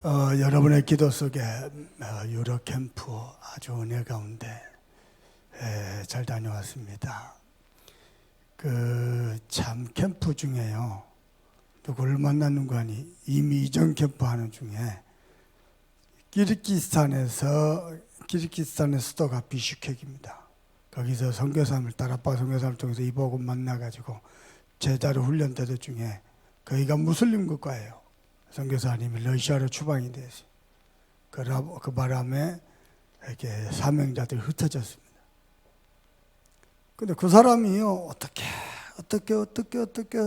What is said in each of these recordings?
여러분의 기도 속에 유럽 캠프 아주 은혜 가운데 잘 다녀왔습니다. 참 캠프 중에요, 누구를 만나는 거 아니 이미 이전 캠프 하는 중에 키르기스탄의 수도가 비슈케크입니다. 거기서 선교사님을 따라빠 선교사님을 통해서 이복음 만나가지고 제자로 훈련되던 중에 거기가 무슬림 국가예요. 선교사님이 러시아로 추방이 됐어요. 그 바람에 이렇게 사명자들이 흩어졌습니다. 근데 그 사람이요, 어떻게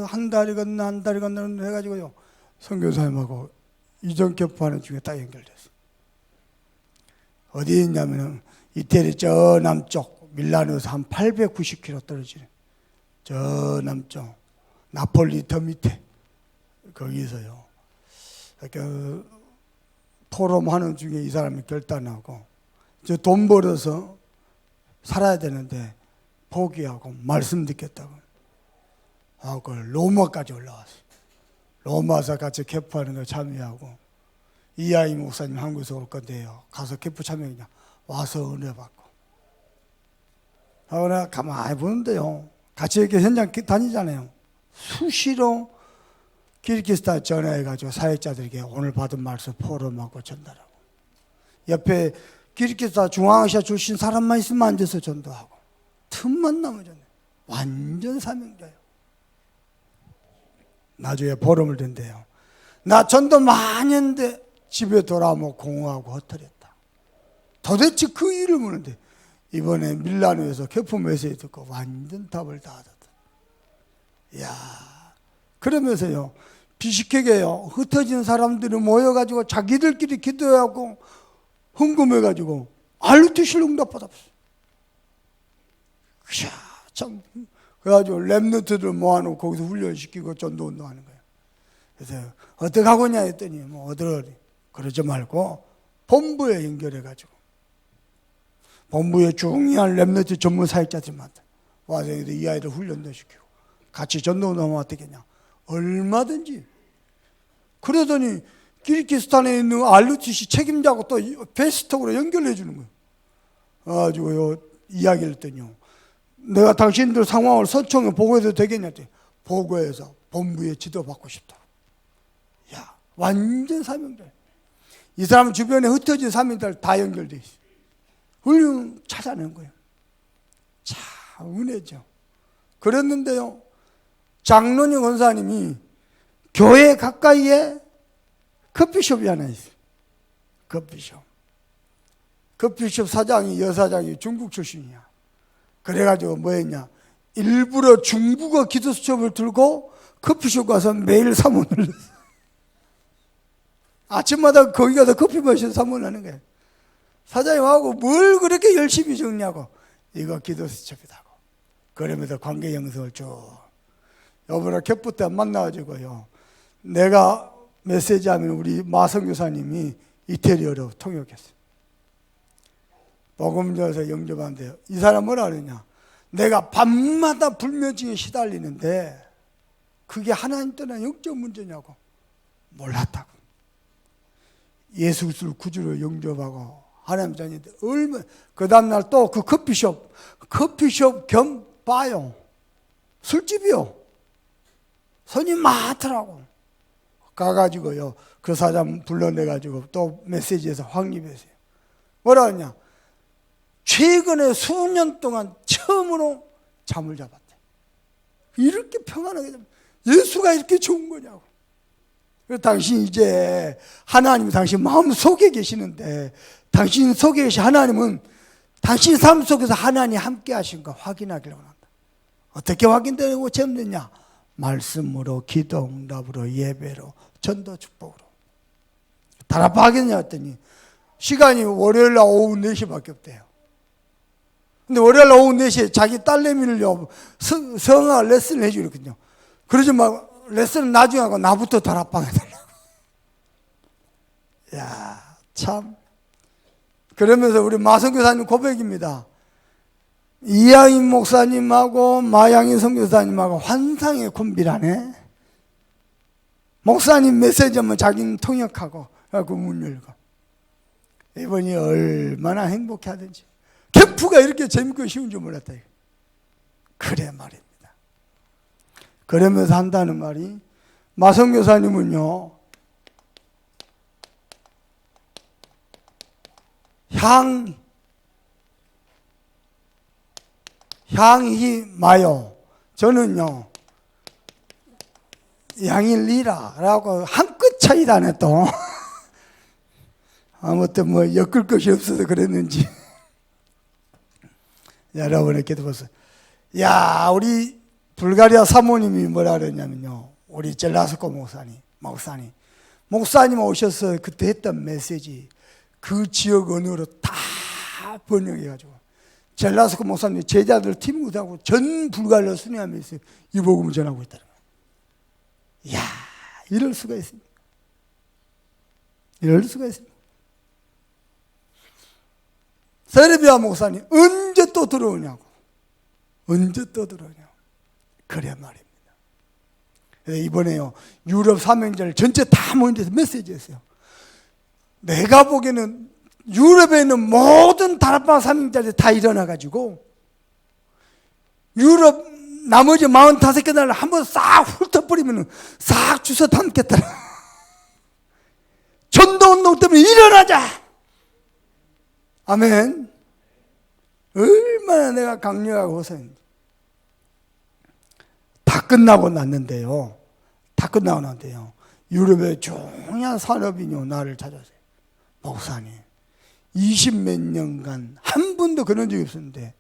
한 달이 건너 해가지고요, 선교사님하고 이전 캠프하는 중에 딱 연결됐어요. 어디 있냐면은 이태리 저 남쪽 밀라노에서 한 890km 떨어지는 저 남쪽 나폴리 더 밑에 거기서요. 이렇게 포럼하는 중에 이 사람이 결단하고 저 돈 벌어서 살아야 되는데 포기하고 말씀 듣겠다고 하고 로마까지 올라왔어요. 로마에서 같이 캠프하는 거 참여하고 이하이 목사님 한국에서 올 건데요, 가서 캠프 참여하냐 와서 은혜 받고 하고 내가 가만히 보는데요, 같이 이렇게 현장 다니잖아요. 수시로 키르기스탄 전화해가지고 사역자들에게 오늘 받은 말씀 포럼하고 전달하고, 옆에 키르기스탄 중앙아시아 출신 사람만 있으면 앉아서 전도하고, 틈만 나면 전도. 완전 사명자예요. 나중에 포럼을 댄대요. 나 전도 많이 했는데 집에 돌아오면 공허하고 헛털렸다. 도대체 그 일을 묻는데 이번에 밀라노에서 캠프 메시지 듣고 완전 답을 다 하셨다. 이야, 그러면서요, 비식하게요, 흩어진 사람들이 모여가지고 자기들끼리 기도하고 흥금해가지고 알루티실 응답받았어요. 이야, 참. 그래가지고 랩노트들 모아놓고 거기서 훈련시키고 전도운동하는 거예요. 그래서 어떻게 하고 있냐 했더니 뭐 어디로 그러지 말고 본부에 연결해가지고 본부에 중요한 랩노트 전문 사역자들만 와서 이 아이들 훈련도 시키고 같이 전도운동하면 어떻겠냐, 얼마든지. 그러더니 키르기스탄에 있는 알루티시 책임자하고 또 페이스톡으로 연결해 주는 거예요. 그래가지고 이야기를 했더니요, 내가 당신들 상황을 서청에 보고해도 되겠냐 했더니 보고해서 본부에 지도받고 싶다. 야, 완전 사명자. 이 사람 주변에 흩어진 사명자들 다 연결돼 있어요. 훌륭 찾아낸 거예요. 참 은혜죠. 그랬는데요, 장로님 권사님이 교회 가까이에 커피숍이 하나 있어요. 커피숍 사장이, 여사장이 중국 출신이야. 그래가지고 뭐 했냐, 일부러 중국어 기도 수첩을 들고 커피숍 가서 매일 사문을 냈어. 아침마다 거기 가서 커피 마셔서 사문하는 거예요. 사장님하고 뭘 그렇게 열심히 적냐고, 이거 기도 수첩이다고. 그러면서 관계 영성을 쭉. 여보나 캠프 때 만나가지고요, 내가 메시지 하면 우리 마성교사님이 이태리어로 통역했어요. 복음 전서 영접하는데요, 이 사람 뭐라 그러냐, 내가 밤마다 불면증에 시달리는데 그게 하나님 떠난 영적 문제냐고. 몰랐다고. 예수 그리스도를 구주로 영접하고 하나님 자녀인데 얼마나. 그 다음날 또 그 커피숍 겸 바요, 술집이요, 손님 많더라고. 가가지고요, 그 사장 불러내가지고 또 메시지에서 확립했어요. 뭐라 하냐, 최근에 수년 동안 처음으로 잠을 잡았대. 이렇게 평안하게 예수가 이렇게 좋은 거냐고. 그래서 당신 이제 하나님이 당신 마음 속에 계시는데, 당신 속에 계신 하나님은 당신 삶 속에서 하나님이 함께 하신 거 확인하기를 원한다. 어떻게 확인되고 채우느냐, 말씀으로, 기도 응답으로, 예배로, 전도 축복으로. 다락방 하겠냐 했더니 시간이 월요일 날 오후 4시밖에 없대요. 근데 월요일 날 오후 4시에 자기 딸내미를요, 성화 레슨을 해주거든요. 그러지 말고 레슨은 나중에 하고 나부터 다락방 해달라고. 야, 참. 그러면서 우리 마성교사님 고백입니다. 이하임 목사님하고 마양인 선교사님하고 환상의 콤비라네. 목사님 메시지하면 자기는 통역하고 그 문 열고. 이번이 얼마나 행복해 하든지. 캠프가 이렇게 재밌고 쉬운 줄 몰랐다. 그래 말입니다. 그러면서 한다는 말이, 마성교사님은요, 향이 마요. 저는요, 양일리라라고 한 끗 차이도 안 했던. 아무튼 뭐 엮을 것이 없어서 그랬는지. 여러분에게도 보세요. 야, 우리 불가리아 사모님이 뭐라 그랬냐면요, 우리 젤라스코 목사님 오셔서 그때 했던 메시지 그 지역 언어로 다 번역해가지고 젤라스코 목사님 제자들 팀하고 전 불가리아 순회하면서 이 복음을 전하고 있다는 거예요. 이야, 이럴 수가 있습니다. 이럴 수가 있습니다. 세르비아 목사님 언제 또 들어오냐고. 언제 또 들어오냐고. 그래 말입니다. 이번에요, 유럽 사명자를 전체 다 모인 데서 메시지했어요. 내가 보기에는 유럽에 있는 모든 다락방 사명자들이 다 일어나가지고 유럽 나머지 45개 나라를 한번 싹 훑어버리면 싹 주워 담겠더라. 전도운동 때문에 일어나자. 아멘. 얼마나 내가 강력하고 호소했는지. 다 끝나고 났는데요. 유럽의 중요한 산업인요 나를 찾았어요. 목사님, 20몇 년간 한 번도 그런 적이 없었는데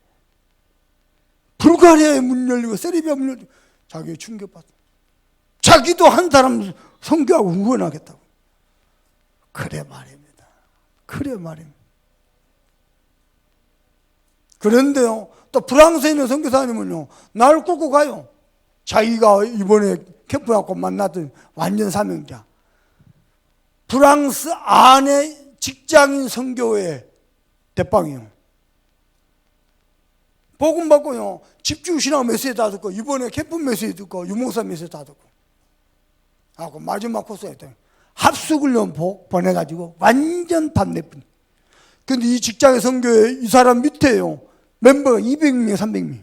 불가리아의 문 열리고 세르비아 문 열리고 자기가 충격받았어. 자기도 한 사람 선교하고 후원하겠다고. 그래 말입니다. 그런데요, 또 프랑스에 있는 선교사님은요, 나를 ቁ고 가요. 자기가 이번에 캠프 갖고 만났던 완전 사명자. 프랑스 안에 직장인 선교회 대빵이요. 복음 받고요, 집주신하고 메시지 다 듣고, 이번에 캠프 메시지 듣고, 유목사 메시지 다 듣고. 하고 마지막 코스에 합숙훈련 보내가지고 완전 답례뿐. 근데 이 직장의 선교회 이 사람 밑에요, 멤버가 200명, 300명.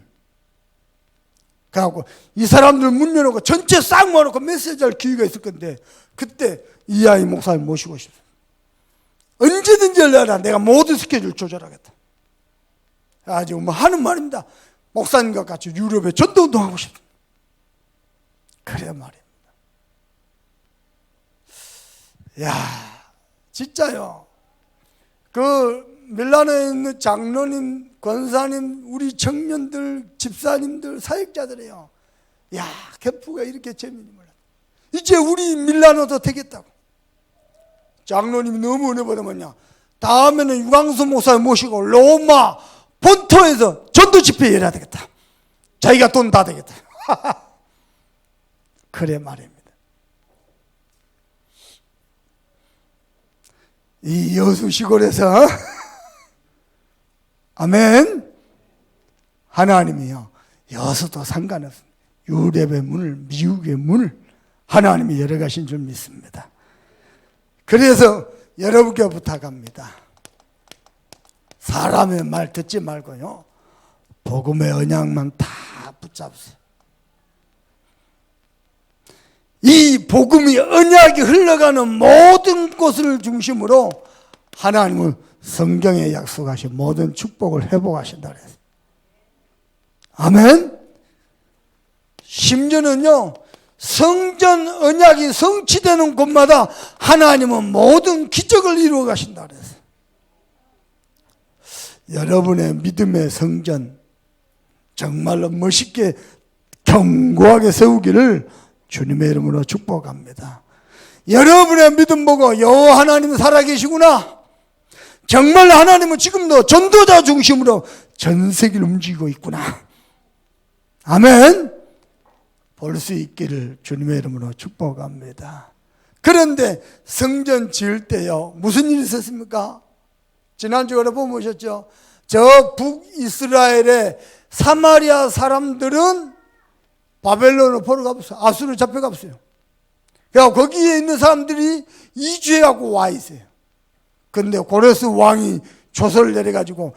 그래갖고 이 사람들 문 열어놓고 전체 싹 모아놓고 메시지할 기회가 있을 건데, 그때 이하이 목사님 모시고 싶어요. 언제든지 연락하라. 내가 모든 스케줄 조절하겠다. 아주 뭐 하는 말입니다. 목사님과 같이 유럽에 전도운동하고 싶다. 그래 말입니다. 야, 진짜요. 그 밀라노에 있는 장로님, 권사님, 우리 청년들, 집사님들, 사역자들이요. 야, 캠프가 이렇게 재미있는 몰라. 이제 우리 밀라노도 되겠다고. 장로님이 너무 은혜 받으면요, 다음에는 유광수 목사님 모시고 로마 본토에서 전도 집회 해야 되겠다. 자기가 돈 다 되겠다. 그래 말입니다. 이 여수 시골에서 아멘. 하나님이요, 여수도 상관없습니다. 유럽의 문을, 미국의 문을 하나님이 열어가신 줄 믿습니다. 그래서 여러분께 부탁합니다. 사람의 말 듣지 말고요, 복음의 언약만 다 붙잡으세요. 이 복음이, 언약이 흘러가는 모든 곳을 중심으로 하나님은 성경에 약속하신 모든 축복을 회복하신다 그랬어요. 아멘. 심지어는요, 성전 언약이 성취되는 곳마다 하나님은 모든 기적을 이루어 가신다 그랬어요. 여러분의 믿음의 성전 정말로 멋있게 견고하게 세우기를 주님의 이름으로 축복합니다. 여러분의 믿음 보고 여호와 하나님은 살아계시구나, 정말 하나님은 지금도 전도자 중심으로 전 세계를 움직이고 있구나, 아멘, 볼 수 있기를 주님의 이름으로 축복합니다. 그런데 성전 지을 때요, 무슨 일이 있었습니까? 지난주에 여러분 보셨죠? 저 북이스라엘의 사마리아 사람들은 바벨론으로 포로 가봤어요. 아수르 잡혀가봤어요. 거기에 있는 사람들이 이주해갖고 와 있어요. 근데 고레스 왕이 조서를 내려가지고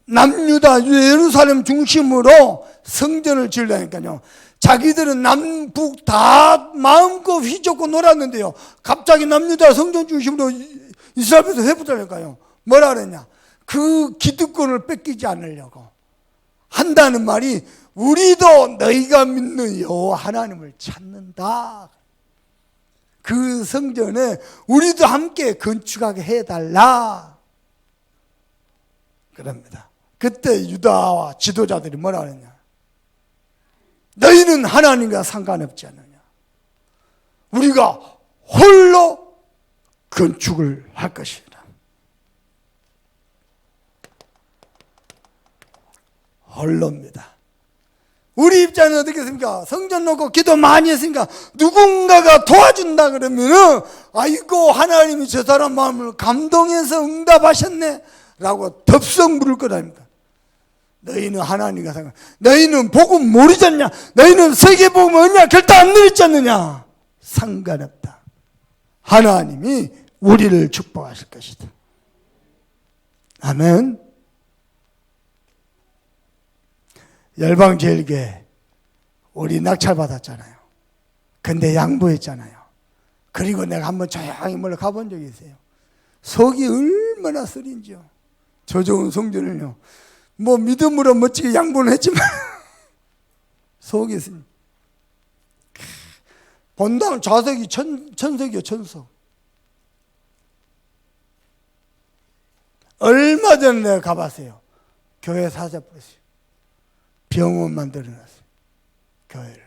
남유다 예루살렘 중심으로 성전을 지으려니까요. 자기들은 남북 다 마음껏 휘젓고 놀았는데요. 갑자기 남유다 성전 중심으로 이스라엘에서 회부하니까요. 뭐라 그랬냐? 그 기득권을 뺏기지 않으려고 한다는 말이 우리도 너희가 믿는 여호와 하나님을 찾는다. 그 성전에 우리도 함께 건축하게 해달라. 그럽니다. 그때 유다와 지도자들이 뭐라 그랬냐? 너희는 하나님과 상관없지 않느냐? 우리가 홀로 건축을 할 것이다. 홀로입니다. 우리 입장은 어떻겠습니까? 성전 놓고 기도 많이 했으니까 누군가가 도와준다 그러면은 아이고 하나님이 저 사람 마음을 감동해서 응답하셨네 라고 덥석 물을 것 아닙니까? 너희는 하나님과 상관, 너희는 복음 모르잖냐? 너희는 세계복음 언약 결단 안 내렸지 않느냐? 상관없다. 하나님이 우리를 축복하실 것이다. 아멘. 열방제일교회 우리 낙찰받았잖아요. 근데 양보했잖아요. 그리고 내가 한번 조용히 몰래 가본 적이 있어요. 속이 얼마나 쓰린지요. 저 좋은 성전을요. 뭐 믿음으로 멋지게 양보는 했지만 속이 쓰린. 본당 좌석이 천석이요, 천석. 얼마 전에 내가 가봤어요. 교회 사자 뿌렸어요. 병원 만들어놨어요. 교회를.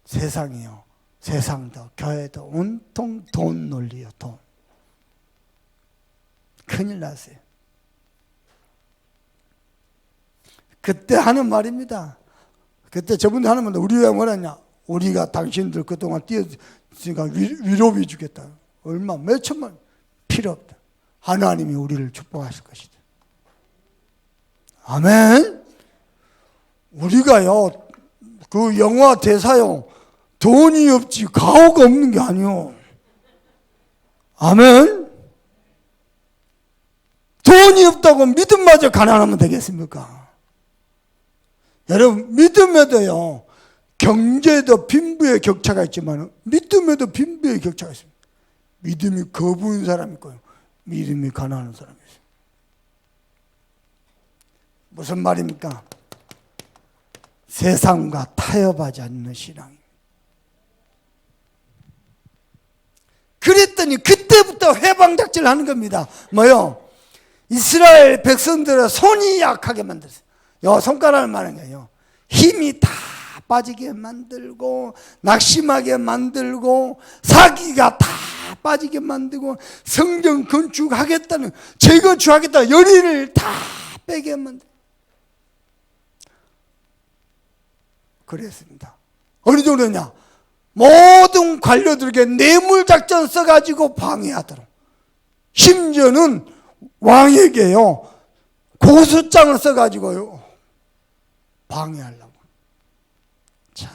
세상이요. 세상도 교회도 온통 돈 논리요. 돈. 큰일 났어요. 그때 하는 말입니다. 그때 저분들 하는 말인데 우리가 뭐라냐? 우리가 당신들 그동안 뛰었으니까 위로비 주겠다. 얼마 몇천만 필요 없다. 하나님이 우리를 축복하실 것이다. 아멘. 우리가요 그 영화 대사요 돈이 없지 가오가 없는 게 아니요. 아멘. 돈이 없다고 믿음마저 가난하면 되겠습니까? 여러분 믿음에도요 경제도 빈부의 격차가 있지만 믿음에도 빈부의 격차가 있습니다. 믿음이 거부인 사람이 있고요 믿음이 가난한 사람이 있어요. 무슨 말입니까? 세상과 타협하지 않는 신앙입니다. 그랬더니 그때부터 해방작전을 하는 겁니다. 뭐요? 이스라엘 백성들의 손이 약하게 만들었어요. 요 손가락을 말하는 거예요. 힘이 다 빠지게 만들고 낙심하게 만들고 사기가 다 빠지게 만들고 성전 건축하겠다는 재건축하겠다 열의를 다 빼게 만들고 그랬습니다. 어느 정도냐? 모든 관료들에게 뇌물작전 써가지고 방해하도록 심지어는 왕에게요 고소장을 써가지고요 방해하려고. 참.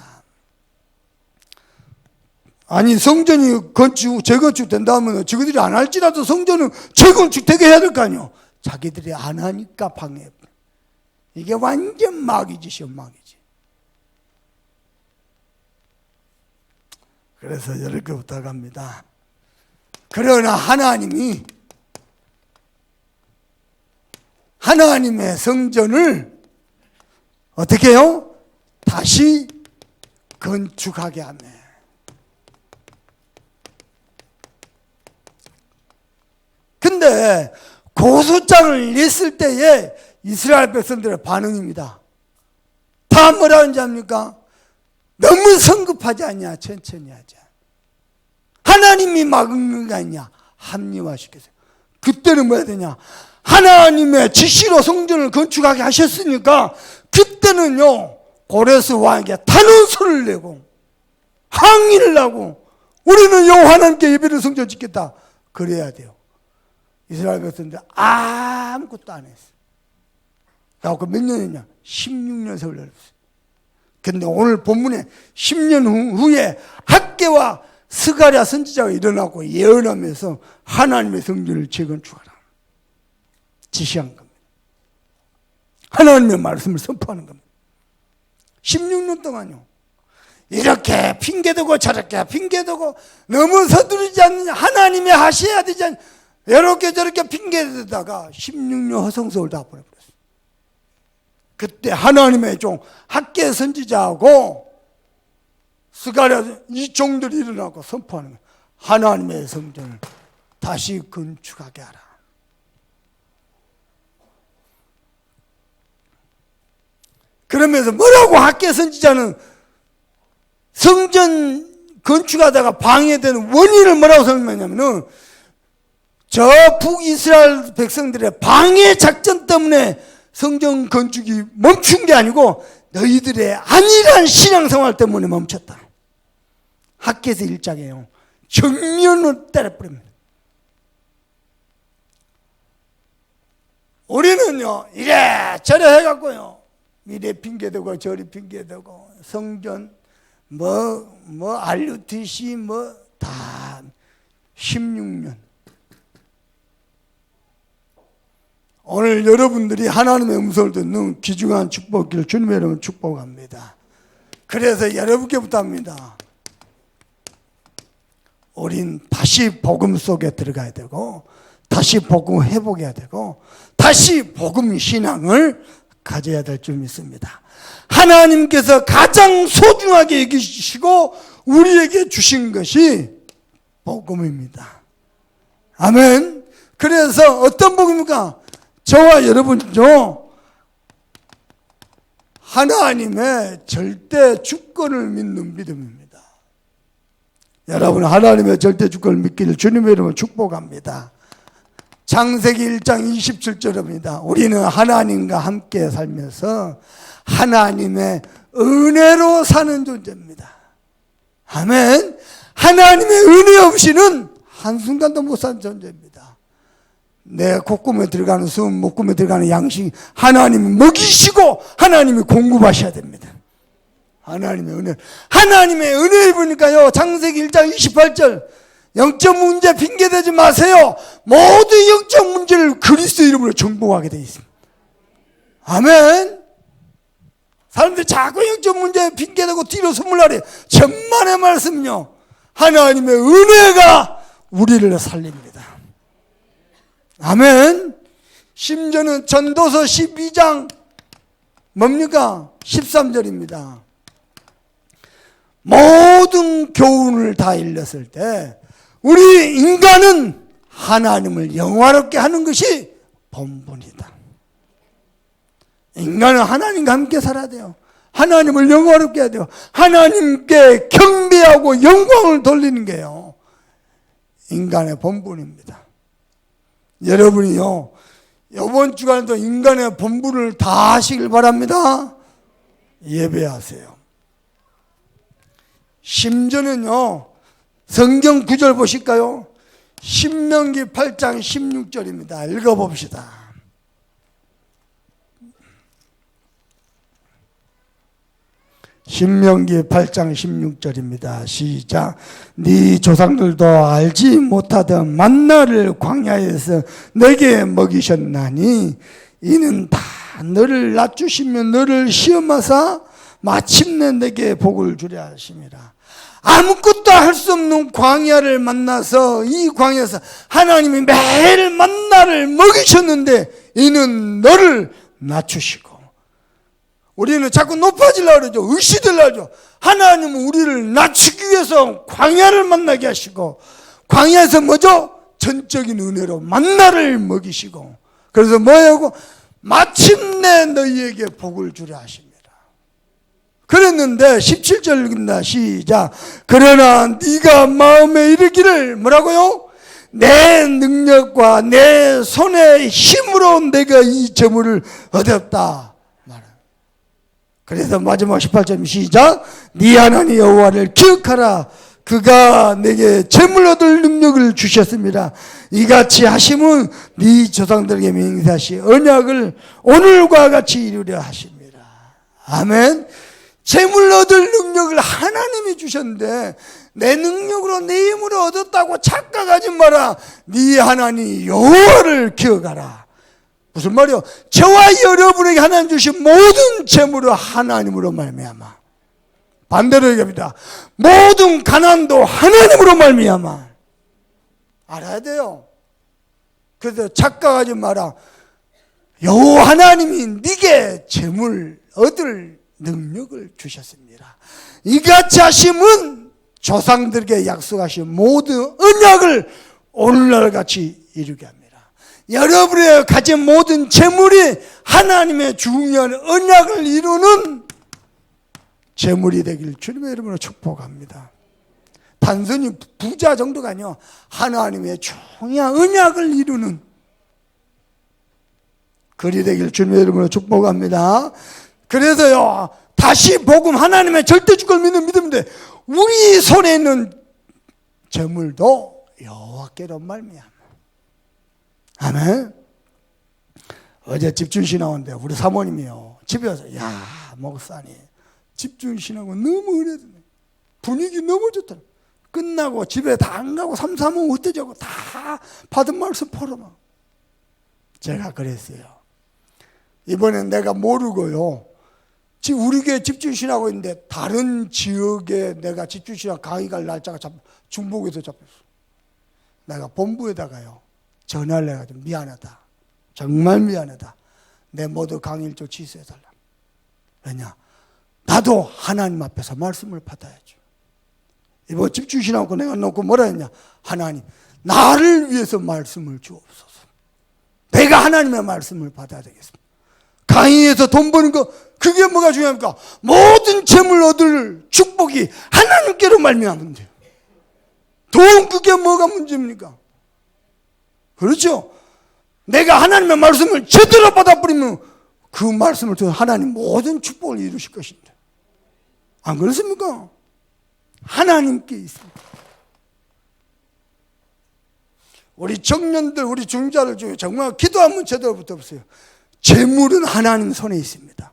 아니 성전이 재건축 된다면 저희들이 안 할지라도 성전은 재건축되게 해야 될 거 아니에요. 자기들이 안 하니까 방해. 이게 완전 마귀짓이요 마귀짓. 그래서 이렇게 부탁합니다. 그러나 하나님의 성전을 어떻게 해요? 다시 건축하게 하네. 근데 고소장을 냈을 때에 이스라엘 백성들의 반응입니다. 다 뭐라 하는지 압니까? 너무 성급하지 않냐? 천천히 하자. 하나님이 막은 거 아니냐? 합리화시켰어요. 그때는 뭐 해야 되냐? 하나님의 지시로 성전을 건축하게 하셨으니까 그때는요 고레스 왕에게 탄원서를 내고 항의를 하고 우리는 여호와 하나님께 예배를 성전 짓겠다 그래야 돼요. 이스라엘 백성들 아무것도 안 했어요. 그래서 몇 년 했냐? 16년 세월 내렸어요. 근데 오늘 본문에 10년 후에 학개와 스가랴 선지자가 일어나고 예언하면서 하나님의 성전을 재건축하라 지시한 겁니다. 하나님의 말씀을 선포하는 겁니다. 16년 동안요. 이렇게 핑계대고 저렇게 핑계대고 너무 서두르지 않느냐, 하나님이 하셔야 되지 않느냐, 이렇게 저렇게 핑계대다가 16년 허송세월 다 보내버렸어요. 그때 하나님의 종 학개 선지자하고 스가랴 이 종들이 일어나고 선포하는 거예요. 하나님의 성전을 다시 건축하게 하라. 그러면서 뭐라고 학개 선지자는 성전 건축하다가 방해되는 원인을 뭐라고 설명하냐면은 저 북이스라엘 백성들의 방해 작전 때문에 성전 건축이 멈춘 게 아니고 너희들의 안일한 신앙생활 때문에 멈췄다. 학개에서 1장이에요. 정면으로 때려버립니다. 우리는요 이래저래 해갖고요 이래 핑계대고 저리 핑계대고 성전 RUTC 다 16년. 오늘 여러분들이 하나님의 음성을 듣는 귀중한 축복기를 주님의 이름으로 축복합니다. 그래서 여러분께부터 합니다. 우린 다시 복음 속에 들어가야 되고 다시 복음 회복해야 되고 다시 복음 신앙을 가져야 될 줄 믿습니다. 하나님께서 가장 소중하게 여기시고 우리에게 주신 것이 복음입니다. 아멘. 그래서 어떤 복음입니까? 저와 여러분은요 하나님의 절대 주권을 믿는 믿음입니다. 여러분 하나님의 절대 주권을 믿기를 주님의 이름으로 축복합니다. 창세기 1장 27절입니다. 우리는 하나님과 함께 살면서 하나님의 은혜로 사는 존재입니다. 아멘. 하나님의 은혜 없이는 한순간도 못 사는 존재입니다. 내 콧구멍에 들어가는 숨, 목구멍에 들어가는 양식 하나님이 먹이시고 하나님이 공급하셔야 됩니다. 하나님의 은혜. 하나님의 은혜 입으니까요 창세기 1장 28절 영적 문제 핑계대지 마세요. 모두 영적 문제를 그리스도 이름으로 정복하게 되어 있습니다. 아멘. 사람들이 자꾸 영적 문제 핑계대고 뒤로 숨으려래. 천만의 말씀은요 하나님의 은혜가 우리를 살립니다. 아멘. 심지어는 전도서 12장 뭡니까? 13절입니다. 모든 교훈을 다 일렀을 때 우리 인간은 하나님을 영화롭게 하는 것이 본분이다. 인간은 하나님과 함께 살아야 돼요. 하나님을 영화롭게 해야 돼요. 하나님께 경배하고 영광을 돌리는 게요 인간의 본분입니다. 여러분이요 이번 주간에도 인간의 본분을 다 하시길 바랍니다. 예배하세요. 심지어는요 성경 구절 보실까요? 신명기 8장 16절입니다. 읽어봅시다. 신명기 8장 16절입니다. 시작. 네 조상들도 알지 못하던 만나를 광야에서 내게 먹이셨나니 이는 다 너를 낮추시며 너를 시험하사 마침내 내게 복을 주려 하심이라. 아무것도 할 수 없는 광야를 만나서 이 광야에서 하나님이 매일 만나를 먹이셨는데 이는 너를 낮추시고 우리는 자꾸 높아지려고 그러죠. 의시들려고 하죠. 하나님은 우리를 낮추기 위해서 광야를 만나게 하시고 광야에서 뭐죠? 전적인 은혜로 만나를 먹이시고 그래서 뭐하고 마침내 너희에게 복을 주려 하십니다. 그랬는데 17절 읽습니다. 시작. 그러나 네가 마음에 이르기를 뭐라고요? 내 능력과 내 손의 힘으로 내가 이 재물을 얻었다. 그래서 마지막 18절 시작. 네 하나님 여호와를 기억하라. 그가 내게 재물 얻을 능력을 주셨습니다. 이같이 하심은 네 조상들에게 맹세하시 언약을 오늘과 같이 이루려 하십니다. 아멘. 재물 얻을 능력을 하나님이 주셨는데 내 능력으로 내 힘으로 얻었다고 착각하지 마라. 네 하나님 여호와를 기억하라. 무슨 말이요? 저와 여러분에게 하나님 주신 모든 재물은 하나님으로 말미암아. 반대로 얘기합니다. 모든 가난도 하나님으로 말미암아. 알아야 돼요. 그래서 착각하지 마라. 여호와 하나님이 네게 재물 얻을 능력을 주셨습니다. 이같이 하심은 조상들에게 약속하신 모든 언약을 오늘날같이 이루게 합니다. 여러분의 가진 모든 재물이 하나님의 중요한 언약을 이루는 재물이 되길 주님의 이름으로 축복합니다. 단순히 부자 정도가 아니요, 하나님의 중요한 언약을 이루는 그리 되길 주님의 이름으로 축복합니다. 그래서요, 다시 복음, 하나님의 절대 주권을 믿는 믿음인데 우리 손에 있는 재물도 여호와께로 말미암아. 아멘. 어제 집중신앙인데 우리 사모님이요, 집에 와서 야 목사님 집중신앙은 너무 은혜되네, 분위기 너무 좋다. 끝나고 집에 다 안 가고 삼삼오오 어떠자고 다 받은 말씀 풀어봐. 제가 그랬어요. 이번엔 내가 모르고요, 우리 교회 집중신하고 있는데 다른 지역에 내가 집중신학 강의 갈 날짜가 중복에서 잡혔어. 내가 본부에다가요 전화를 해가지고 미안하다, 정말 미안하다, 내 모두 강의 일정 취소해달라. 왜냐? 나도 하나님 앞에서 말씀을 받아야죠. 이번 집중신하고 내가 놓고 뭐라 했냐? 하나님 나를 위해서 말씀을 주옵소서. 내가 하나님의 말씀을 받아야 되겠습니다. 강의에서 돈 버는 거 그게 뭐가 중요합니까? 모든 재물 얻을 축복이 하나님께로 말미암으면 돼요. 돈 그게 뭐가 문제입니까? 그렇죠? 내가 하나님의 말씀을 제대로 받아버리면 그 말씀을 통해 하나님 모든 축복을 이루실 것입니다. 안 그렇습니까? 하나님께 있습니다. 우리 청년들, 우리 중자들 중에 정말 기도하면 제대로 붙어보세요. 재물은 하나님 손에 있습니다.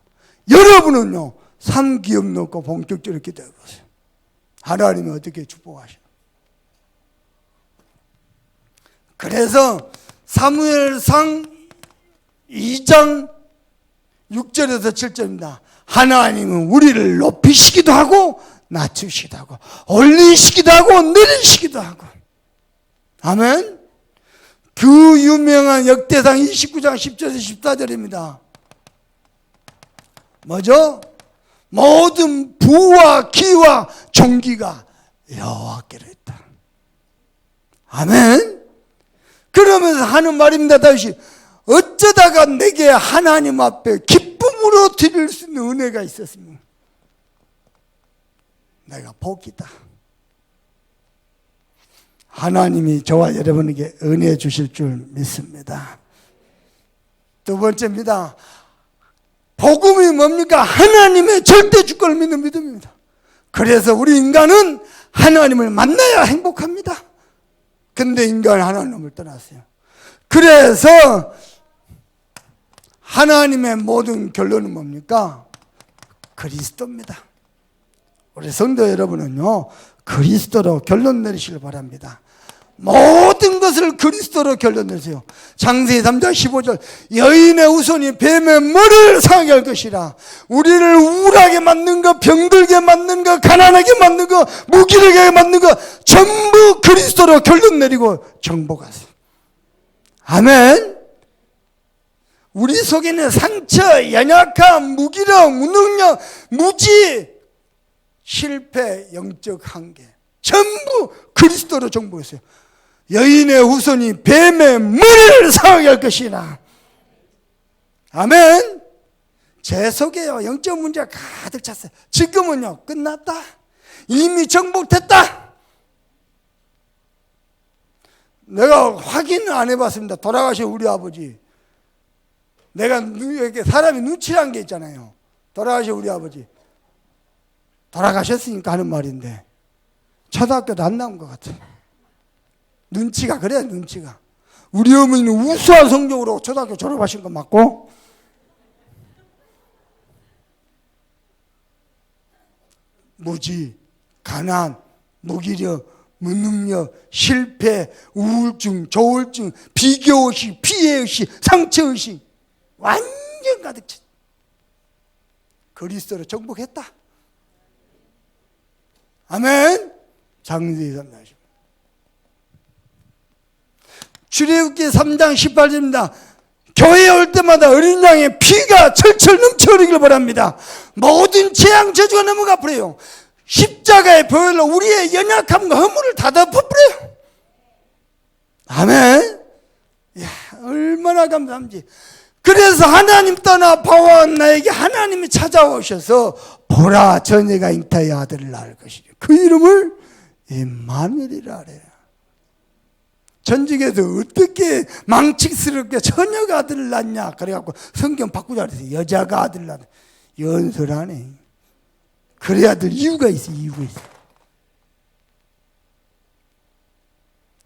여러분은요, 삼기업 놓고 본격적으로 기도해보세요. 하나님이 어떻게 축복하시나. 그래서 사무엘상 2장 6절에서 7절입니다. 하나님은 우리를 높이시기도 하고 낮추시기도 하고 올리시기도 하고 내리시기도 하고. 아멘. 그 유명한 역대상 29장 10절에서 14절입니다. 뭐죠? 모든 부와 기와 존귀가 여호와께로 있다. 아멘. 그러면서 하는 말입니다. 다시 어쩌다가 내게 하나님 앞에 기쁨으로 드릴 수 있는 은혜가 있었으면 내가 복이다. 하나님이 저와 여러분에게 은혜 주실 줄 믿습니다. 두 번째입니다. 복음이 뭡니까? 하나님의 절대 주권을 믿는 믿음입니다. 그래서 우리 인간은 하나님을 만나야 행복합니다. 근데 인간은 하나님을 떠났어요. 그래서 하나님의 모든 결론은 뭡니까? 그리스도입니다. 우리 성도 여러분은요, 그리스도로 결론 내리시길 바랍니다. 모든 것을 그리스도로 결론 내세요. 창세기 3장 15절 여인의 후손이 뱀의 머리를 상하게 할 것이라. 우리를 우울하게 만든 거, 병들게 만든 거, 가난하게 만든 거, 무기력하게 만든 거 전부 그리스도로 결론 내리고 정복하세요. 아멘. 우리 속에 있는 상처, 연약함, 무기력, 무능력, 무지, 실패, 영적 한계 전부 그리스도로 정복했어요. 여인의 후손이 뱀의 머리를 상하게 할 것이나. 아멘. 제 속에요 영적 문제가 가득 찼어요. 지금은요 끝났다. 이미 정복됐다. 내가 확인을 안 해봤습니다. 돌아가신 우리 아버지, 내가 이렇게 사람이 눈치란 게 있잖아요. 돌아가신 우리 아버지 돌아가셨으니까 하는 말인데 초등학교도 안 나온 것 같아요. 눈치가 그래요. 눈치가. 우리 어머니는 우수한 성적으로 초등학교 졸업하신 거 맞고, 무지, 가난, 무기력, 무능력, 실패, 우울증, 조울증, 비교의식, 피해의식, 상처의식 완전 가득 찼. 그리스도로 정복했다. 아멘. 장세기 3장 10. 출애굽기 3장 18절입니다. 교회에 올 때마다 어린 양의 피가 철철 넘쳐 흐르기를 바랍니다. 모든 재앙 저주가 너무 갚으래요. 십자가의 보혈로 우리의 연약함과 허물을 다 덮어버려요. 아멘. 이야, 얼마나 감사한지. 그래서 하나님 떠나 바와 나에게 하나님이 찾아오셔서 보라 처녀가 잉타의 아들을 낳을 것이니 그 이름을 임마누엘이라 그래요. 전직에서 어떻게 망측스럽게 처녀가 아들을 낳냐 그래갖고 성경 바꾸자 그래서 여자가 아들을 낳는 연설하네. 그래야 될 이유가 있어. 이유가 있어.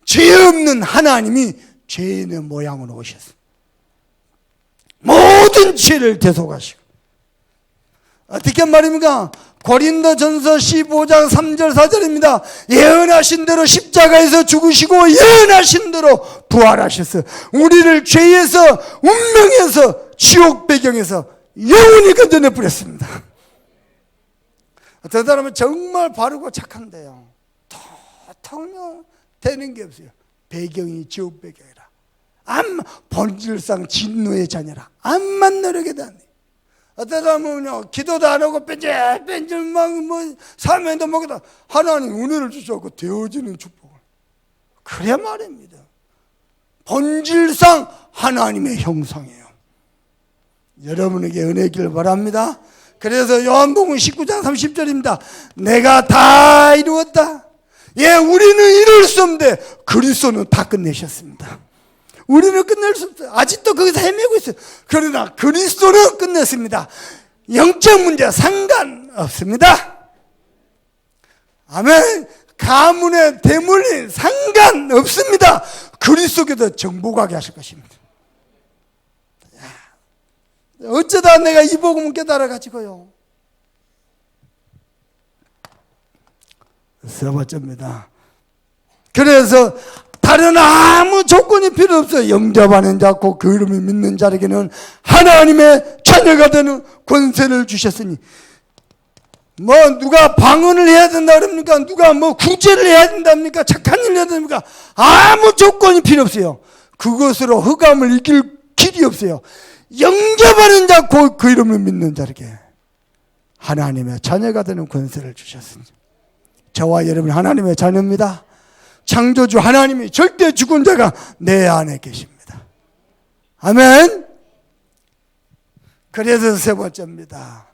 죄 없는 하나님이 죄인의 모양으로 오셨어. 모든 죄를 대속하시고. 어떻게 말입니까? 고린도전서 15장 3절 4절입니다. 예언하신 대로 십자가에서 죽으시고 예언하신 대로 부활하셨어. 우리를 죄에서 운명에서 지옥 배경에서 영원히 건져내 버렸습니다. 어떤 사람은 정말 바르고 착한데요, 전혀 되는 게 없어요. 배경이 지옥 배경이라. 본질상 진노의 자녀라. 암만 노력해도 안 돼. 어떤 사람은요, 기도도 안 하고 뺀질뺀질 막 사면도 먹다 하나님 은혜를 주셔서 되어지는 축복을. 그래 말입니다. 본질상 하나님의 형상이에요. 여러분에게 은혜 있기를 바랍니다. 그래서 요한복음 19장 30절입니다. 내가 다 이루었다. 예, 우리는 이룰 수 없는데 그리스도는 다 끝내셨습니다. 우리는 끝낼 수 없어요. 아직도 거기서 헤매고 있어요. 그러나 그리스도는 끝냈습니다. 영적 문제 상관없습니다. 아멘. 가문의 대물림 상관없습니다. 그리스도께서 정복하게 하실 것입니다. 어쩌다 내가 이 복음을 깨달아가지고요. 세 번째입니다. 그래서 다른 아무 조건이 필요 없어요. 영접하는 자, 곧 그 이름을 믿는 자에게는 하나님의 자녀가 되는 권세를 주셨으니. 누가 방언을 해야 된다 그럽니까? 누가 구제를 해야 된답니까? 착한 일을 해야 됩니까? 아무 조건이 필요 없어요. 그것으로 흑암을 이길 길이 없어요. 영접하는 자, 곧 그 이름을 믿는 자에게 하나님의 자녀가 되는 권세를 주셨으니. 저와 여러분 하나님의 자녀입니다. 창조주 하나님이 절대 죽은 자가 내 안에 계십니다. 아멘. 그래서 세 번째입니다.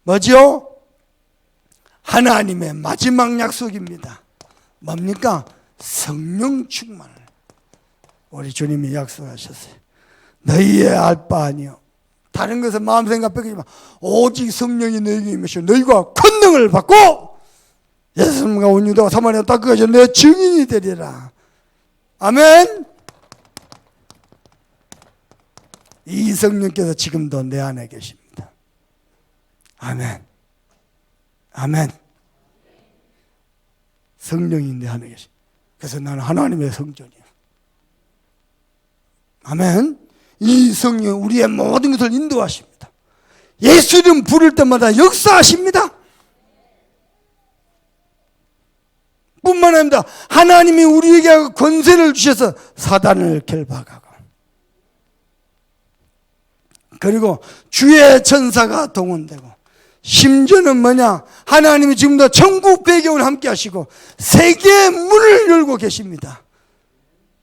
뭐지요? 하나님의 마지막 약속입니다. 뭡니까? 성령 충만을 우리 주님이 약속하셨어요. 너희의 알바 아니요, 다른 것은 마음 생각 뺏기지 마. 오직 성령이 너희에게 임하시고 너희가 권능을 받고 예수님과 온 유다와 사마리아 땅까지 내 증인이 되리라. 아멘. 이 성령께서 지금도 내 안에 계십니다. 아멘. 아멘. 성령이 내 안에 계십니다. 그래서 나는 하나님의 성전이에요. 아멘. 이 성령 우리의 모든 것을 인도하십니다. 예수 이름 부를 때마다 역사하십니다. 뿐만 아니라 하나님이 우리에게 권세를 주셔서 사단을 결박하고, 그리고 주의 천사가 동원되고, 심지어는 뭐냐, 하나님이 지금도 천국 배경을 함께 하시고 세계의 문을 열고 계십니다.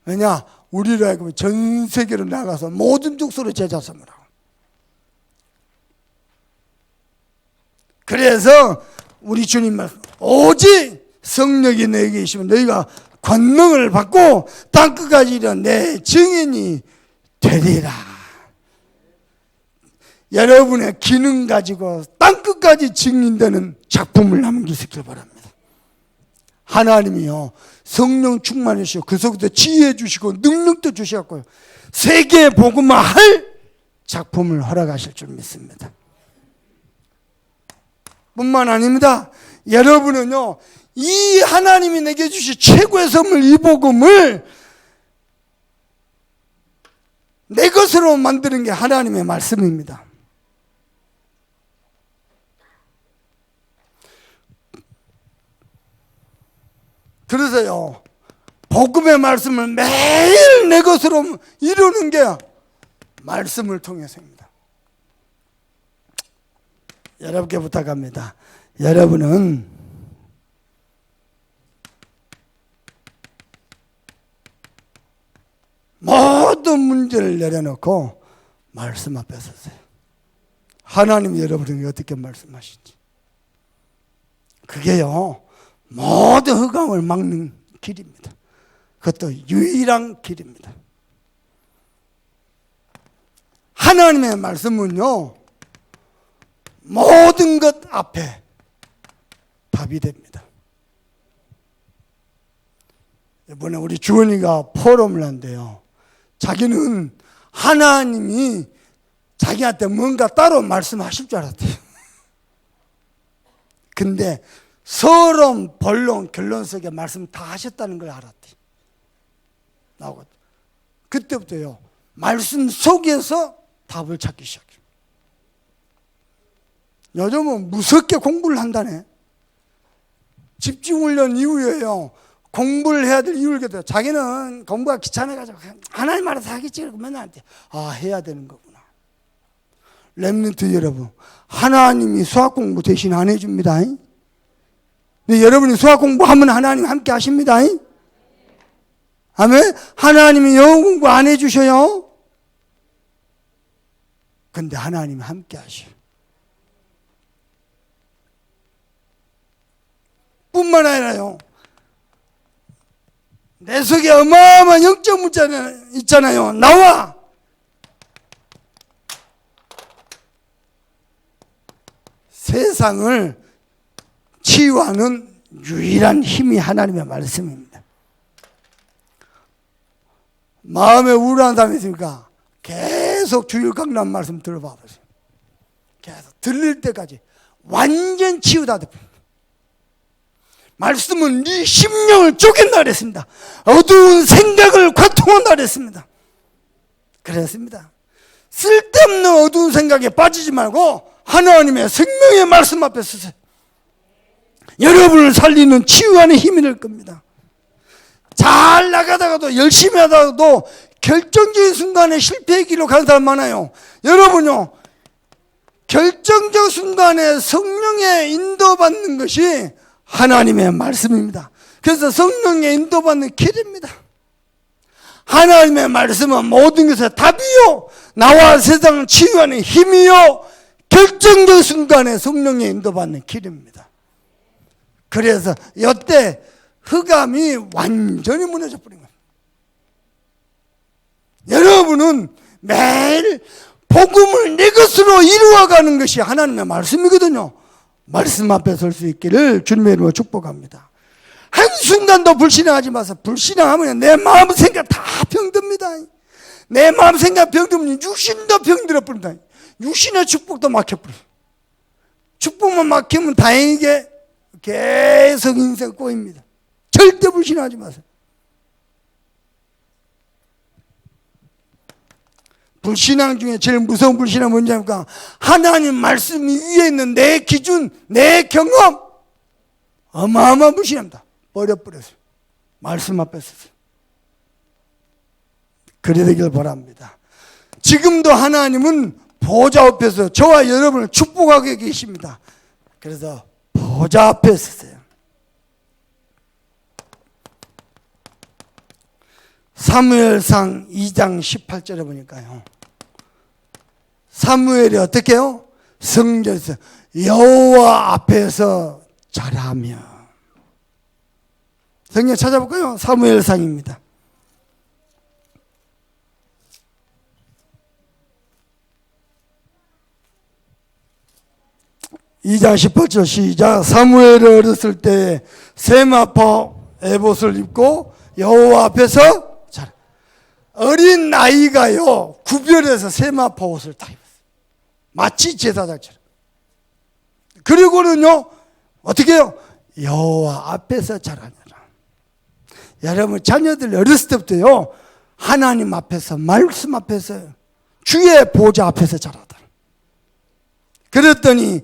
왜냐, 우리로 하여금 전 세계로 나가서 모든 족속으로 제자 삼으라고. 그래서 우리 주님 말씀, 오직 성령이 너에게 계시면 너희가 권능을 받고 땅끝까지 이르러 내 증인이 되리라. 여러분의 기능 가지고 땅끝까지 증인되는 작품을 남기시길 바랍니다. 하나님이요, 성령 충만하시고 그 속에서 지혜 주시고 능력도 주셨고요, 세계 복음화 할 작품을 허락하실 줄 믿습니다. 뿐만 아닙니다. 여러분은요, 이 하나님이 내게 주신 최고의 선물 이 복음을 내 것으로 만드는 게 하나님의 말씀입니다. 그래서요, 복음의 말씀을 매일 내 것으로 이루는 게 말씀을 통해서입니다. 여러분께 부탁합니다. 여러분은 모든 문제를 내려놓고 말씀 앞에 서세요. 하나님이 여러분에게 어떻게 말씀하시지? 그게요, 모든 흑암을 막는 길입니다. 그것도 유일한 길입니다. 하나님의 말씀은요, 모든 것 앞에 답이 됩니다. 이번에 우리 주원이가 포럼을 한대요. 자기는 하나님이 자기한테 뭔가 따로 말씀하실 줄 알았대요. 근데 서론, 본론, 결론 속에 말씀 다 하셨다는 걸 알았대. 나오고 그때부터요, 말씀 속에서 답을 찾기 시작해요. 요즘은 무섭게 공부를 한다네. 집중훈련 이후에요, 공부를 해야 될 이유를 겠다. 자기는 공부가 귀찮아가지고 하나님 알아서 하겠지 그러고 맨날 한테 해야 되는 거구나. 렘넌트 여러분, 하나님이 수학 공부 대신 안 해줍니다. 근데 여러분이 수학 공부하면 하나님 함께 하십니다. 아멘. 하나님이 영어 공부 안 해주셔요. 근데 하나님이 함께 하셔요. 뿐만 아니라요, 내 속에 어마어마한 영적 문자 있잖아요. 나와! 세상을 치유하는 유일한 힘이 하나님의 말씀입니다. 마음에 우울한 사람이 있으니까 계속 주일 강단 말씀 들어봐 보세요. 계속 들릴 때까지 완전 치유다. 말씀은 네 심령을 쪼갠다 그랬습니다. 어두운 생각을 관통한다 그랬습니다. 그랬습니다. 쓸데없는 어두운 생각에 빠지지 말고 하나님의 생명의 말씀 앞에 서세요. 여러분을 살리는 치유하는 힘이 될 겁니다. 잘 나가다가도 열심히 하다가도 결정적인 순간에 실패의 길로 가는 사람 많아요. 여러분요, 결정적 순간에 성령의 인도받는 것이 하나님의 말씀입니다. 그래서 성령의 인도받는 길입니다. 하나님의 말씀은 모든 것의 답이요, 나와 세상을 치유하는 힘이요, 결정적 순간에 성령의 인도받는 길입니다. 그래서 이때 흑암이 완전히 무너져 버린 거예요. 여러분은 매일 복음을 내 것으로 이루어가는 것이 하나님의 말씀이거든요. 말씀 앞에 설 수 있기를 주님의 이름으로 축복합니다. 한순간도 불신앙하지 마세요. 불신앙하면 내 마음 생각 다 병듭니다. 내 마음 생각 병들면 육신도 병들어 버린다. 육신의 축복도 막혀버려요. 축복만 막히면 다행이게 계속 인생 꼬입니다. 절대 불신하지 마세요. 불신앙 중에 제일 무서운 불신앙은 뭔지합니까? 하나님 말씀 위에 있는 내 기준, 내 경험, 어마어마한 불신합니다. 버려버렸어요. 말씀 앞에 서서. 그래 되길 바랍니다. 지금도 하나님은 보좌 앞에서 저와 여러분을 축복하고 계십니다. 그래서 보좌 앞에 서세요. 사무엘상 2장 18절에 보니까요, 사무엘이 어떻게 해요? 성전에서 여호와 앞에서 절하며. 성경 찾아볼까요? 사무엘상입니다. (2장 18절) 시작. 사무엘이 어렸을 때 세마포 에봇을 입고 여호와 앞에서 잘, 어린 나이가요 구별해서 세마포 옷을 다 입었어요. 마치 제사장처럼. 그리고는요 어떻게 해요? 여호와 앞에서 자라니라. 여러분 자녀들 어렸을 때부터요, 하나님 앞에서, 말씀 앞에서, 주의 보좌 앞에서 자라다. 그랬더니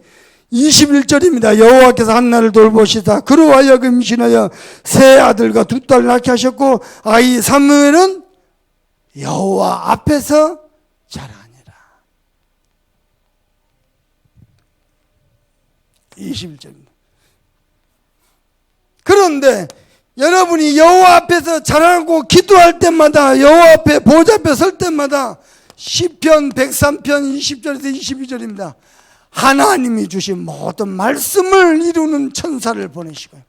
21절입니다. 여호와께서 한나를 돌보시다 그로 하여금 임신하여 세 아들과 두 딸 낳게 하셨고 아이 사무엘은 여호와 앞에서 자라니라. 21절입니다. 그런데 여러분이 여호와 앞에서 자라고 기도할 때마다, 여호와 앞에 보좌 앞에 설 때마다 시편 103편 20절에서 22절입니다. 하나님이 주신 모든 말씀을 이루는 천사를 보내시고요,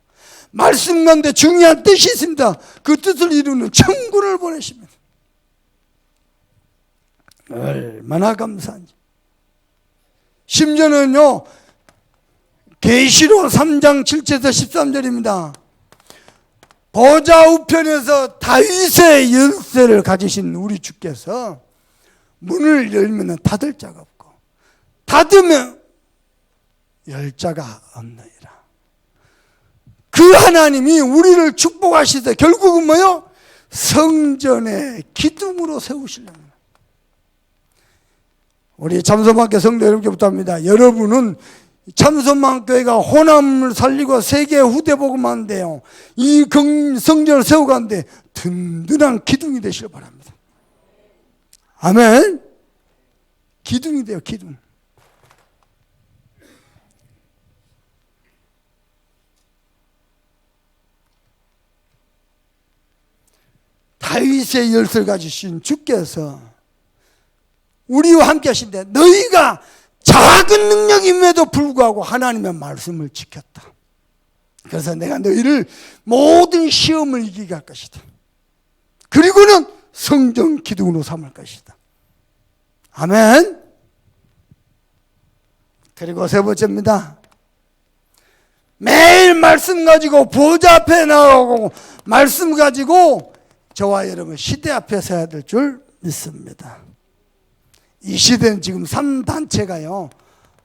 말씀 가운데 중요한 뜻이 있습니다. 그 뜻을 이루는 천군을 보내십니다. 얼마나 감사한지. 심지어는요, 계시록 3장 7절에서 13절입니다. 보좌 우편에서 다윗의 열쇠를 가지신 우리 주께서 문을 열면 닫을 자가 없고 닫으면 열 자가 없느니라. 그 하나님이 우리를 축복하시되 결국은 뭐요? 성전의 기둥으로 세우시려는. 우리 참소망교회 성도 여러분께 부탁합니다. 여러분은 참소망교회가 호남을 살리고 세계 후대 복음하는데요, 이 성전을 세워가는데 든든한 기둥이 되시길 바랍니다. 아멘. 기둥이 돼요, 기둥. 다윗의 열쇠를 가지신 주께서 우리와 함께 하신데, 너희가 작은 능력임에도 불구하고 하나님의 말씀을 지켰다. 그래서 내가 너희를 모든 시험을 이기게 할 것이다. 그리고는 성전 기둥으로 삼을 것이다. 아멘. 그리고 세 번째입니다. 매일 말씀 가지고 보좌 앞에 나가고 말씀 가지고 저와 여러분 시대 앞에 서야 될 줄 믿습니다. 이 시대는 지금 3단체가요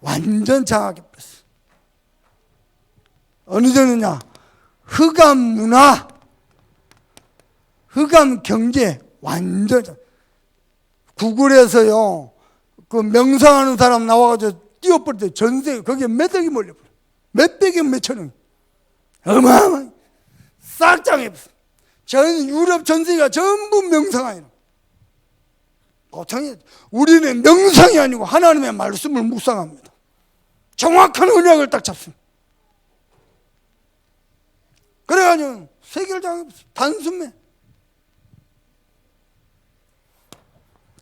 완전 장악해버렸어요. 어느 정도냐? 흑암 문화, 흑암 경제, 완전. 구글에서요 그 명상하는 사람 나와가지고 뛰어버릴 때 전세 거기에 몇 억이 몰려버려. 몇백억 몇천억. 어마어마하게 싹 장애버렸어요. 전 유럽 전세가 전부 명상하는. 우리는 명상이 아니고 하나님의 말씀을 묵상합니다. 정확한 언약을 딱 잡습니다. 그래가지고 세계를 장애했어요. 단숨에.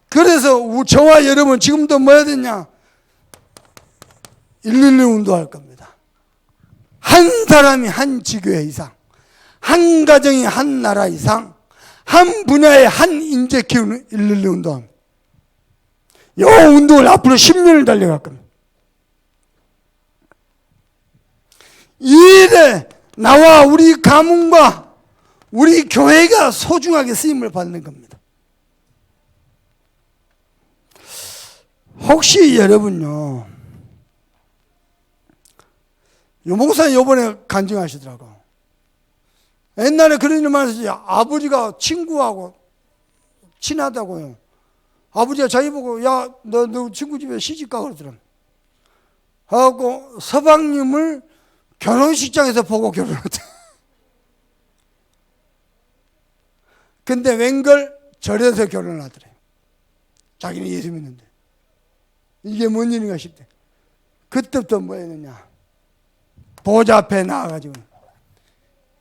그래서 저와 여러분 지금도 뭐 해야 되냐? 112 운동할 겁니다. 한 사람이 한 지교회 이상, 한 가정이 한 나라 이상, 한 분야에 한 인재 키우는 112 운동. 이 운동을 앞으로 10년을 달려갈 겁니다. 이 일에 나와 우리 가문과 우리 교회가 소중하게 쓰임을 받는 겁니다. 혹시 여러분요, 유목사님 요번에 간증하시더라고. 옛날에 그런 일 많았어요. 아버지가 친구하고 친하다고요. 아버지가 자기 보고, 야, 너 친구 집에 시집가 그러더라. 하고 서방님을 결혼식장에서 보고 결혼했다. 근데 웬걸 절에서 결혼을 하더래요. 자기는 예수 믿는데. 이게 뭔 일인가 싶대. 그때부터 뭐 했느냐? 보좌 앞에 나와가지고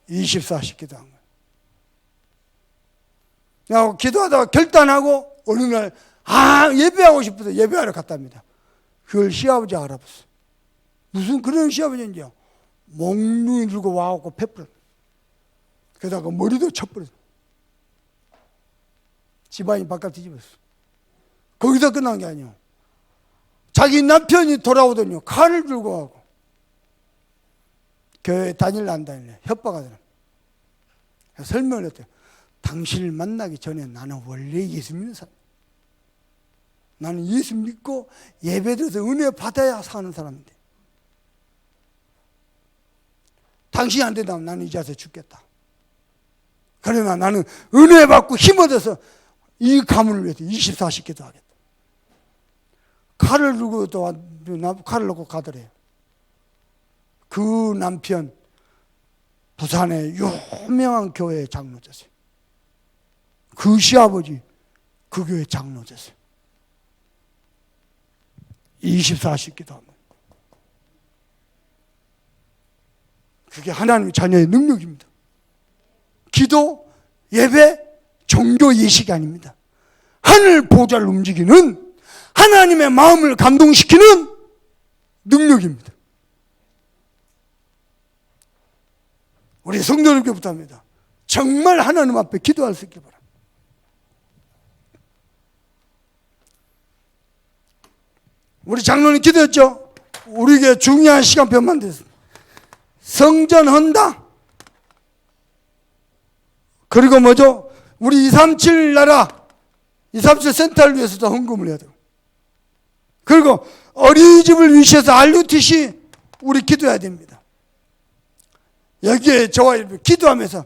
24시 기도한 거예요. 기도하다가 결단하고 어느 날 예배하고 싶어서 예배하러 갔답니다. 그걸 시아버지가 알아봤어. 무슨 그런 시아버지인지요. 몽둥이 들고 와갖고 패버렸어. 게다가 머리도 쳐버렸어. 집안이 바깥 뒤집었어. 거기서 끝난 게 아니에요. 자기 남편이 돌아오더니 칼을 들고 가고 교회 다닐래 안 다닐래 협박하더라. 설명을 했대요. 당신을 만나기 전에 나는 원래 예수 믿는 사람. 나는 예수 믿고 예배드려서 은혜 받아야 사는 사람인데. 당신이 안 된다면 나는 이 자세에 죽겠다. 그러나 나는 은혜 받고 힘 얻어서 이 가문을 위해서 24시 기도하겠다. 칼을 들고 또 칼을 놓고 가더래요. 그 남편 부산의 유명한 교회 장로 됐어요. 그 시아버지 그 교회 장로 됐어요. 24시 기도하면 그게 하나님의 자녀의 능력입니다. 기도, 예배, 종교 예식이 아닙니다. 하늘 보좌를 움직이는 하나님의 마음을 감동시키는 능력입니다. 우리 성도님께 부탁합니다. 정말 하나님 앞에 기도할 수 있게 바랍니다. 우리 장로님 기도했죠? 우리에게 중요한 시간표만 됐습니다. 성전 헌다. 그리고 뭐죠? 우리 237 나라, 237 센터를 위해서도 헌금을 해야 돼요. 그리고 어린이집을 위시해서 RUTC 우리 기도해야 됩니다. 여기에 저와 기도하면서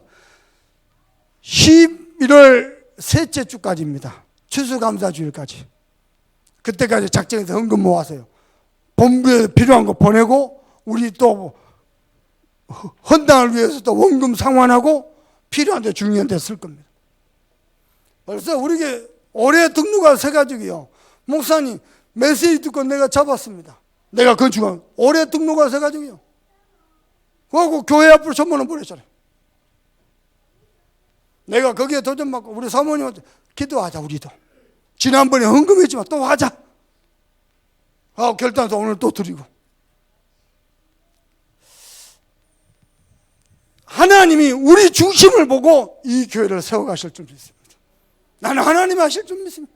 11월 셋째 주까지입니다. 추수감사주일까지. 그때까지 작정해서 헌금 모아서요. 본부에 필요한 거 보내고 우리 또 헌당을 위해서 또 원금 상환하고 필요한 데 중요한 데 쓸 겁니다. 벌써 우리에게 올해 등록할 세 가지고요. 목사님 메시지 듣고 내가 잡았습니다. 내가 건축한 올해 등록할 세 가지고요. 그하고 교회 앞으로 전문을 보냈잖아요. 내가 거기에 도전받고 우리 사모님한테 기도하자 우리도. 지난번에 헌금했지만 또 하자. 결단해서 오늘 또 드리고. 하나님이 우리 중심을 보고 이 교회를 세워가실 줄 믿습니다. 나는 하나님이 하실 줄 믿습니다.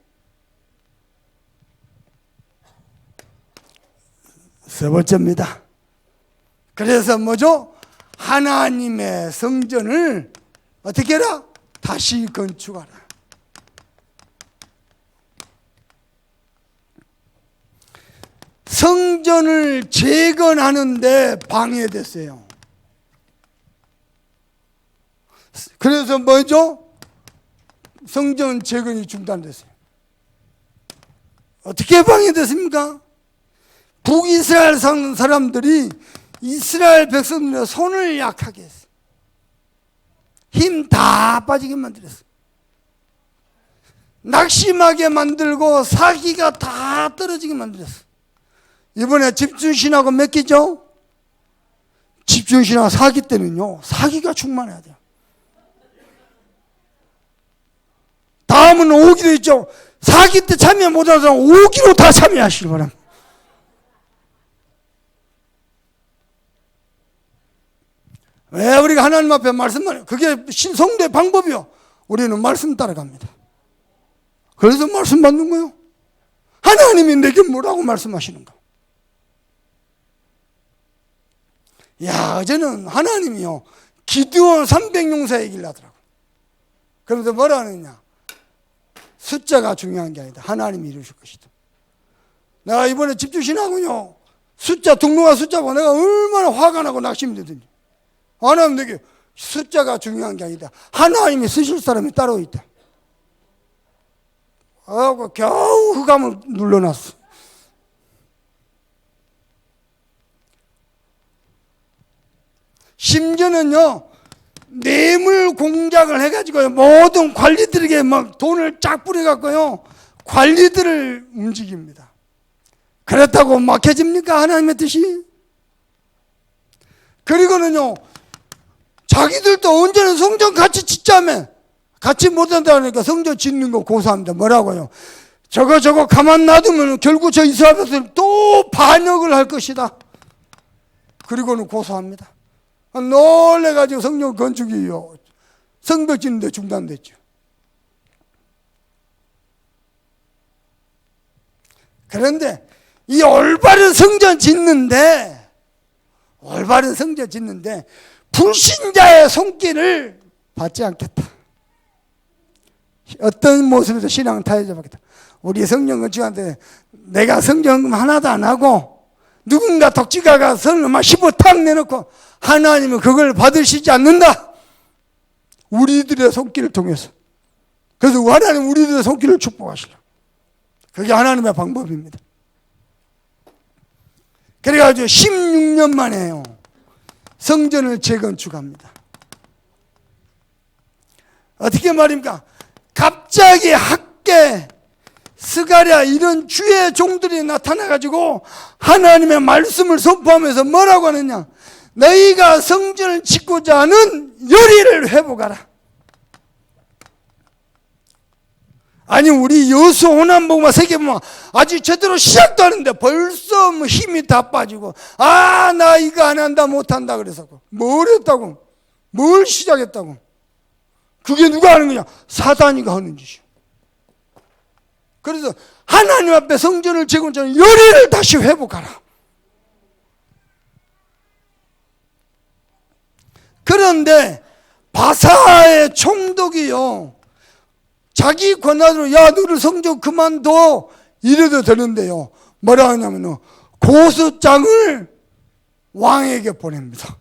세 번째입니다. 그래서 뭐죠? 하나님의 성전을 어떻게 해라? 다시 건축하라. 성전을 재건하는데 방해됐어요. 그래서 뭐죠? 성전 재건이 중단됐어요. 어떻게 방해됐습니까? 북이스라엘 사람들이 이스라엘 백성들의 손을 약하게 했어요. 힘 다 빠지게 만들었어요. 낙심하게 만들고 사기가 다 떨어지게 만들었어요. 이번에 집중신하고 몇 기죠? 집중신하고 사기 때는요, 사기가 충만해야 돼요. 다음은 5기도 있죠. 사기 때 참여 못하는 사람 5기로 다 참여하시기 바랍니다. 왜 우리가 하나님 앞에 말씀만, 그게 성도의 방법이요. 우리는 말씀 따라갑니다. 그래서 말씀 받는 거예요. 하나님이 내게 뭐라고 말씀하시는가? 야, 어제는 하나님이요, 기드온 300용사 얘기를 하더라고요. 그러면서 뭐라 하느냐? 숫자가 중요한 게 아니다. 하나님이 이루실 것이다. 내가 이번에 집주신하고요, 숫자, 등록한 숫자고 내가 얼마나 화가 나고 낙심이 되든지. 하나님 내게 숫자가 중요한 게 아니다. 하나님이 쓰실 사람이 따로 있다. 하고 겨우 흑암을 눌러놨어. 심지어는요, 뇌물 공작을 해가지고 모든 관리들에게 막 돈을 쫙 뿌려갖고요, 관리들을 움직입니다. 그렇다고 막혀집니까? 하나님의 뜻이? 그리고는요, 자기들도 언제는 성전 같이 짓자며 같이 못한다니까 성전 짓는 거 고소합니다. 뭐라고요? 저거 가만 놔두면 결국 저 이스라엘 백성들 또 반역을 할 것이다. 그리고는 고소합니다. 놀래가지고 성전 건축이요, 성벽 짓는데 중단됐죠. 그런데 이 올바른 성전 짓는데 불신자의 손길을 받지 않겠다. 어떤 모습에서 신앙을 타협하겠다. 우리 성전 건축한테 내가 성전금 하나도 안 하고 누군가 독지가가 선을 막 15탁 내놓고 하나님은 그걸 받으시지 않는다. 우리들의 손길을 통해서. 그래서 하나님 우리들의 손길을 축복하시려. 그게 하나님의 방법입니다. 그래가지고 16년 만에요, 성전을 재건축합니다. 어떻게 말입니까? 갑자기 학계, 스가랴 이런 주의 종들이 나타나가지고 하나님의 말씀을 선포하면서 뭐라고 하느냐? 너희가 성전을 짓고자 하는 열의를 회복하라. 아니 우리 여수 호남복음화 세계복음화 아직 제대로 시작도 하는데 벌써 뭐 힘이 다 빠지고 나 이거 안 한다 못한다 그래서 뭘 했다고? 뭘 시작했다고? 그게 누가 하는 거냐? 사단이가 하는 짓이요. 그래서 하나님 앞에 성전을 재건하는 열의를 다시 회복하라. 그런데 바사의 총독이요, 자기 권한으로 야 너를 성전 그만둬 이래도 되는데요, 뭐라 하냐면요, 고소장을 왕에게 보냅니다.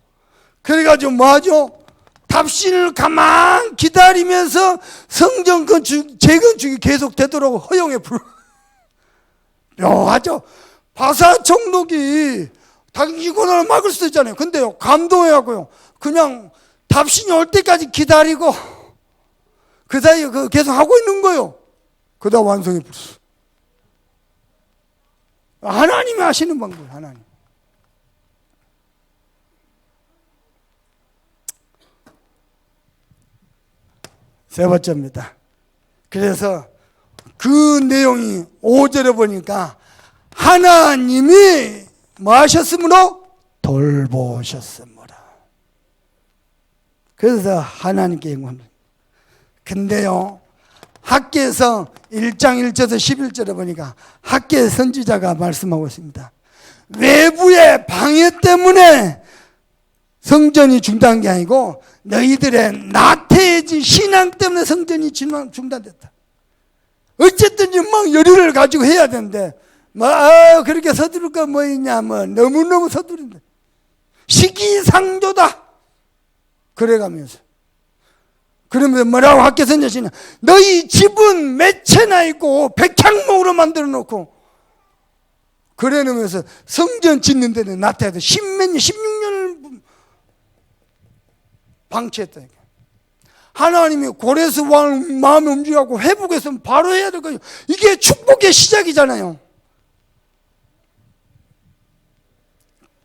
그래가지고 뭐하죠? 답신을 가만 기다리면서 성전 건축, 재건축이 계속되도록 허용해 불. 묘하죠? 바사 총독이 당신 권한을 막을 수 있잖아요. 근데요, 감동해갖고요, 그냥 답신이 올 때까지 기다리고 그 사이에 계속 하고 있는 거예요. 그러다 완성해 버렸어. 하나님이 하시는 방법, 하나님. 세 번째입니다. 그래서 그 내용이 5절에 보니까 하나님이 뭐 하셨으므로? 돌보셨으므로. 그래서 하나님께 영광을. 근데요, 학개에서 1장 1절에서 11절에 보니까 학개 선지자가 말씀하고 있습니다. 외부의 방해 때문에 성전이 중단한 게 아니고 너희들의 나태해진 신앙 때문에 성전이 중단됐다. 어쨌든지 막 열의를 가지고 해야 되는데 그렇게 서두를 거 뭐 있냐, 너무너무 서두른다. 시기상조다. 그래가면서 그러면서 뭐라고 학개 선지자시냐, 너희 집은 몇 채나 있고 백향목으로 만들어 놓고 그래 놓으면서 성전 짓는 데는 나태해서 16년을 방치했다니까. 하나님이 고레스 왕을 마음에 움직여갖고 회복했으면 바로 해야 될 거예요. 이게 축복의 시작이잖아요.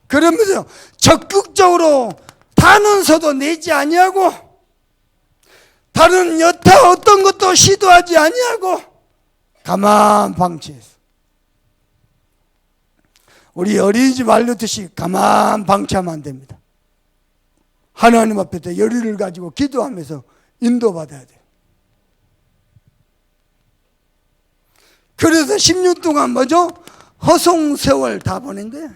그러면서 적극적으로 단원서도 내지 아니하고 다른 여타 어떤 것도 시도하지 아니하고 가만 방치했어. 우리 어린이집 알려듯이 가만 방치하면 안 됩니다. 하나님 앞에 열의를 가지고 기도하면서 인도받아야 돼요. 그래서 10년 동안 뭐죠? 허송세월 다 보낸 거예요.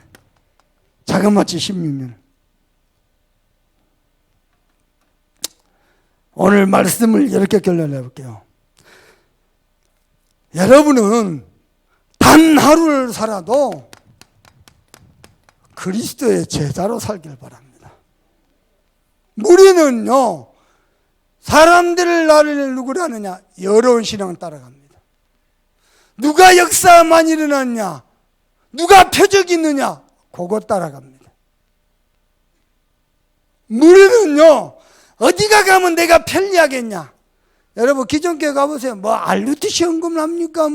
자그마치 16년. 오늘 말씀을 이렇게 결론해 볼게요. 여러분은 단 하루를 살아도 그리스도의 제자로 살길 바랍니다. 우리는요, 사람들을 나를 누구를 하느냐? 여러운 신앙을 따라갑니다. 누가 역사 많이 일어났냐? 누가 표적이 있느냐? 그거 따라갑니다. 우리는요, 어디가 가면 내가 편리하겠냐? 여러분 기존교회 가보세요. 알루티시 헌금을 합니까?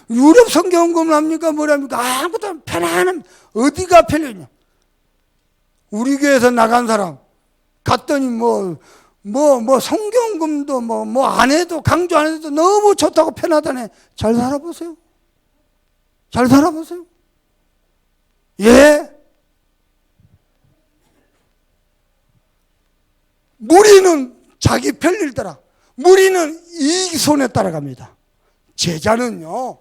유럽 성경 헌금을 합니까? 뭐랍니까? 아무것도 편안합니다. 어디가 편리하냐? 우리 교회에서 나간 사람 갔더니 성경금도 안 해도, 강조 안 해도 너무 좋다고 편하다네. 잘 살아보세요. 잘 살아보세요. 예? 무리는 자기 편리를 따라, 무리는 이 손에 따라갑니다. 제자는요,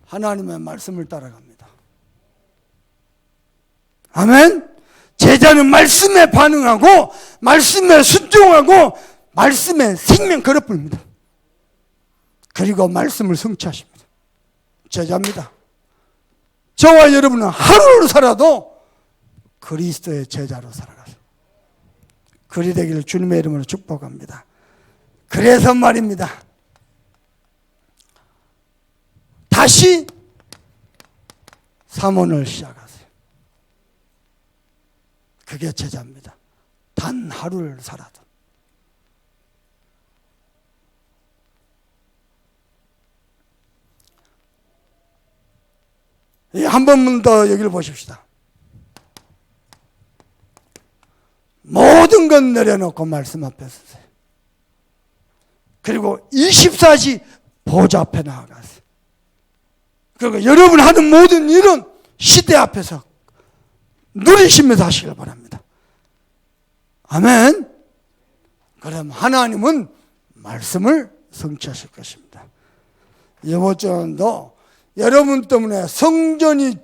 하나님의 말씀을 따라갑니다. 아멘? 제자는 말씀에 반응하고 말씀에 순종하고 말씀에 생명 걸어봅니다. 그리고 말씀을 성취하십니다. 제자입니다. 저와 여러분은 하루를 살아도 그리스도의 제자로 살아가세요. 그리 되기를 주님의 이름으로 축복합니다. 그래서 말입니다. 다시 삼원을 시작하세요. 그게 제자입니다. 단 하루를 살아도. 한 번만 더 여기를 보십시다. 모든 건 내려놓고 말씀 앞에 서세요. 그리고 24시 보좌 앞에 나아가세요. 그리고 여러분 하는 모든 일은 시대 앞에서 누리시면서 하시길 바랍니다. 아멘. 그럼 하나님은 말씀을 성취하실 것입니다. 이번 주도 여러분 때문에 성전이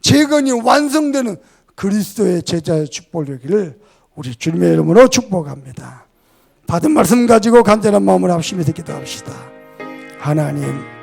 재건이 완성되는 그리스도의 제자의 축복이기를 우리 주님의 이름으로 축복합니다. 받은 말씀 가지고 간절한 마음으로 합심해서 기도합시다. 하나님,